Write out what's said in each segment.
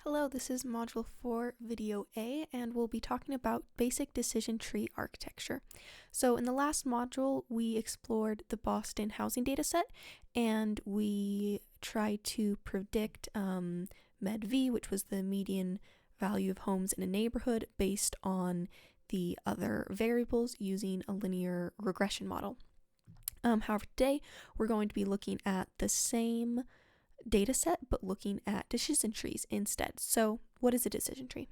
Hello, this is Module 4, Video A, and we'll be talking about basic decision tree architecture. So in the last module, we explored the Boston housing dataset, and we tried to predict MEDV, which was the median value of homes in a neighborhood based on the other variables using a linear regression model. However, today we're going to be looking at the same data set but looking at decision trees instead. So what is a decision tree?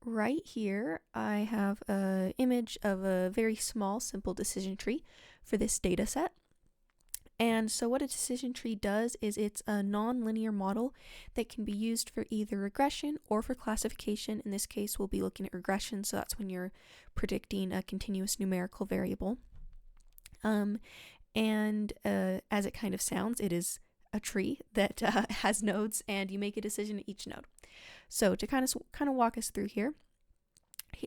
Right here I have an image of a very small simple decision tree for this data set. And so what a decision tree does is it's a non-linear model that can be used for either regression or for classification. In this case, we'll be looking at regression, so that's when you're predicting a continuous numerical variable. As it kind of sounds, it is a tree that has nodes, and you make a decision at each node. So to kind of walk us through here,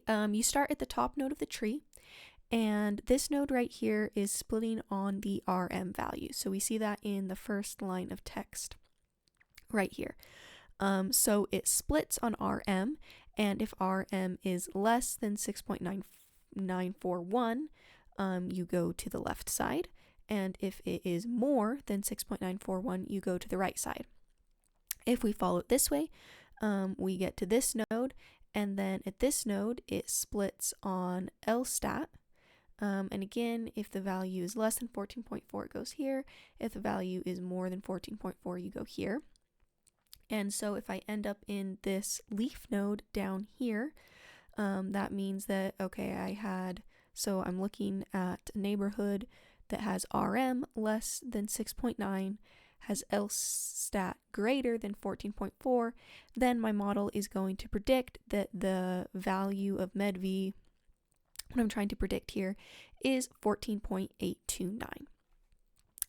you start at the top node of the tree, and this node right here is splitting on the RM value. So we see that in the first line of text right here. So it splits on RM, and if RM is less than 6.9941, you go to the left side. And if it is more than 6.941, you go to the right side. If we follow it this way, we get to this node, and then at this node, it splits on LSTAT. And again, if the value is less than 14.4, it goes here. If the value is more than 14.4, you go here. And so if I end up in this leaf node down here, that means that, okay, so I'm looking at a neighborhood that has RM less than 6.9, has LSTAT greater than 14.4, then my model is going to predict that the value of MEDV, what I'm trying to predict here, is 14.829.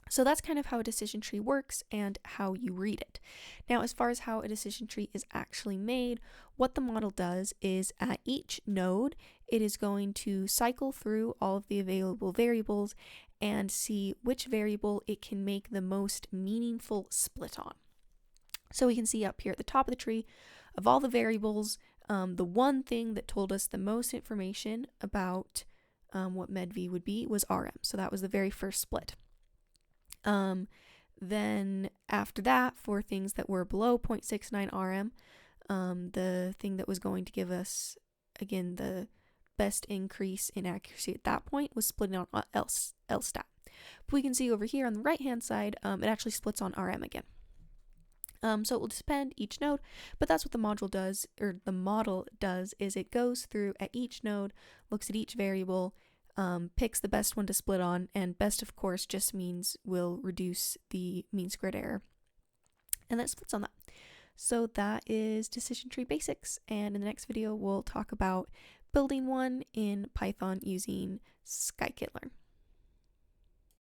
So that's kind of how a decision tree works and how you read it. Now, as far as how a decision tree is actually made, what the model does is at each node, it is going to cycle through all of the available variables and see which variable it can make the most meaningful split on. So we can see up here at the top of the tree, of all the variables, the one thing that told us the most information about what MEDV would be was RM. So that was the very first split. Then after that, for things that were below 0.69 RM, the thing that was going to give us, again, the best increase in accuracy at that point was splitting on LSTAT. But we can see over here on the right hand side, it actually splits on RM again. So it will depend each node, but that's what the model does, is it goes through at each node, looks at each variable, picks the best one to split on, and best, of course, just means will reduce the mean squared error, and that splits on that. So that is decision tree basics, and in the next video, we'll talk about building one in Python using scikit-learn.